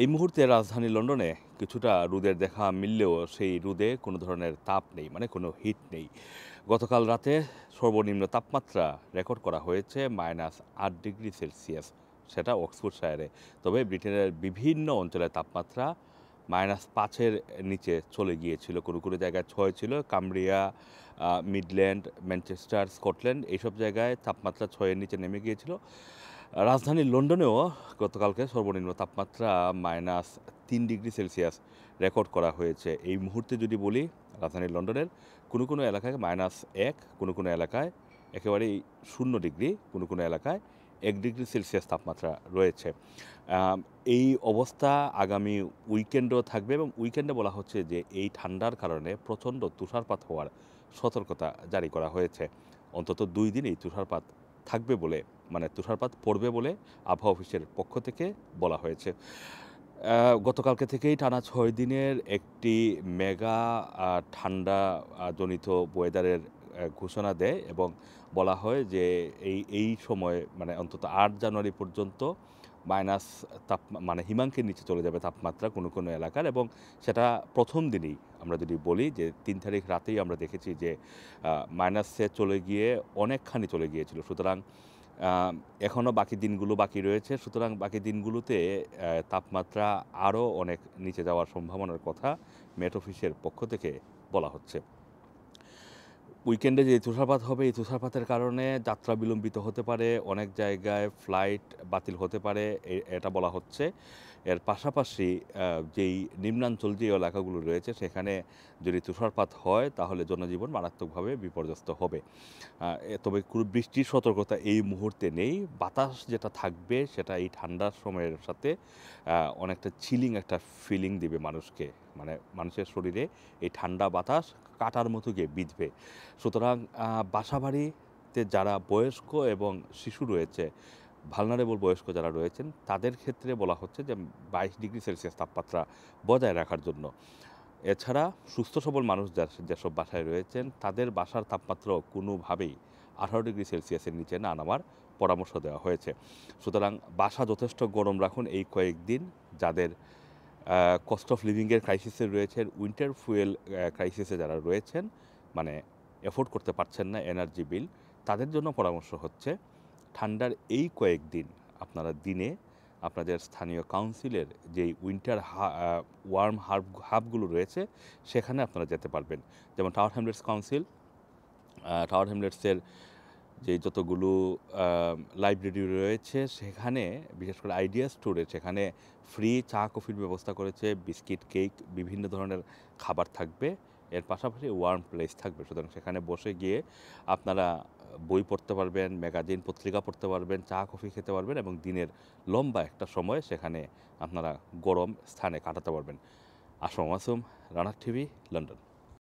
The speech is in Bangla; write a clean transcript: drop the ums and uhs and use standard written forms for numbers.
এই মুহূর্তে রাজধানী লন্ডনে কিছুটা রোদের দেখা মিললেও সেই রোদে কোনো ধরনের তাপ নেই, মানে কোনো হিট নেই। গতকাল রাতে সর্বনিম্ন তাপমাত্রা রেকর্ড করা হয়েছে -8 ডিগ্রি সেলসিয়াস, সেটা অক্সফোর্ডশায়ারে। তবে ব্রিটেনের বিভিন্ন অঞ্চলের তাপমাত্রা -5-এর নিচে চলে গিয়েছিল। কোনো কোনো জায়গায় 6 ছিল, কামব্রিয়া, মিডল্যান্ড, ম্যানচেস্টার, স্কটল্যান্ড এইসব জায়গায় তাপমাত্রা 6-এর নিচে নেমে গিয়েছিল। রাজধানী লন্ডনেও গতকালকে সর্বনিম্ন তাপমাত্রা -3 ডিগ্রি সেলসিয়াস রেকর্ড করা হয়েছে। এই মুহূর্তে যদি বলি, রাজধানী লন্ডনের কোনো কোনো এলাকায় -1, কোনো কোনো এলাকায় একেবারেই 0 ডিগ্রি, কোনো কোনো এলাকায় 1 ডিগ্রি সেলসিয়াস তাপমাত্রা রয়েছে। এই অবস্থা আগামী উইকেন্ডও থাকবে এবং উইকেন্ডে বলা হচ্ছে যে এই ঠান্ডার কারণে প্রচণ্ড তুষারপাত হওয়ার সতর্কতা জারি করা হয়েছে। অন্তত 2 দিন এই তুষারপাত থাকবে বলে, মানে তুষারপাত পড়বে বলে আবহাওয়া অফিসের পক্ষ থেকে বলা হয়েছে। গতকালকে থেকেই টানা 6 দিনের একটি মেগা ঠান্ডা জনিত ওয়েদারের ঘোষণা দেয় এবং বলা হয় যে এই সময়ে, মানে অন্তত 8 জানুয়ারি পর্যন্ত মাইনাস মানে হিমাঙ্কের নিচে চলে যাবে তাপমাত্রা কোনো কোনো এলাকার। এবং সেটা প্রথম দিনেই আমরা যদি বলি যে 3 তারিখ রাতেই আমরা দেখেছি যে মাইনাসে চলে গিয়ে অনেকখানি চলে গিয়েছিল। সুতরাং এখনও বাকি দিনগুলো বাকি রয়েছে। সুতরাং বাকি দিনগুলোতে তাপমাত্রা আরও অনেক নিচে যাওয়ার সম্ভাবনার কথা মেট অফিসের পক্ষ থেকে বলা হচ্ছে। উইকেন্ডে যে তুষারপাত হবে, এই তুষারপাতের কারণে যাত্রা বিলম্বিত হতে পারে, অনেক জায়গায় ফ্লাইট বাতিল হতে পারে, এটা বলা হচ্ছে। এর পাশাপাশি যেই নিম্নাঞ্চল যে এলাকাগুলো রয়েছে সেখানে যদি তুষারপাত হয় তাহলে জনজীবন মারাত্মকভাবে বিপর্যস্ত হবে। তবে কোনো বৃষ্টির সতর্কতা এই মুহূর্তে নেই। বাতাস যেটা থাকবে সেটা এই ঠান্ডার সময়ের সাথে অনেকটা চিলিং একটা ফিলিং দিবে মানুষকে। মানে মানুষের শরীরে এই ঠান্ডা বাতাস কাঁটার মতো গিয়ে বিঁধবে। সুতরাং বাসাবাড়িতে যারা বয়স্ক এবং শিশু রয়েছে, ভালনারেবল বয়স্ক যারা রয়েছেন, তাদের ক্ষেত্রে বলা হচ্ছে যে 22 ডিগ্রি সেলসিয়াস তাপমাত্রা বজায় রাখার জন্য। এছাড়া সুস্থ সবল মানুষ যেসব বাসায় রয়েছেন, তাদের বাসার তাপমাত্রাও কোনোভাবেই 18 ডিগ্রি সেলসিয়াসের নিচে না নামার পরামর্শ দেওয়া হয়েছে। সুতরাং বাসা যথেষ্ট গরম রাখুন এই কয়েকদিন। যাদের কস্ট অফ লিভিংয়ের ক্রাইসিসে রয়েছেন, উইন্টার ফুয়েল ক্রাইসিসে যারা রয়েছেন, মানে এফোর্ড করতে পারছেন না এনার্জি বিল, তাদের জন্য পরামর্শ হচ্ছে ঠান্ডার এই কয়েকদিন আপনারা দিনে আপনাদের স্থানীয় কাউন্সিলের যেই উইন্টার ওয়ার্ম হাবগুলো রয়েছে সেখানে আপনারা যেতে পারবেন। যেমন টাওয়ার হ্যামলেটস কাউন্সিল, টাওয়ার হ্যামলেটসের যে যতগুলো লাইব্রেরি রয়েছে সেখানে, বিশেষ করে আইডিয়া স্টোরে, সেখানে ফ্রি চা কফির ব্যবস্থা করেছে, বিস্কিট, কেক, বিভিন্ন ধরনের খাবার থাকবে। এর পাশাপাশি ওয়ার্ম প্লেস থাকবে। সুতরাং সেখানে বসে গিয়ে আপনারা বই পড়তে পারবেন, ম্যাগাজিন পত্রিকা পড়তে পারবেন, চা কফি খেতে পারবেন এবং দিনের লম্বা একটা সময় সেখানে আপনারা গরম স্থানে কাটাতে পারবেন। আসম মাসুম, রানার টিভি, লন্ডন।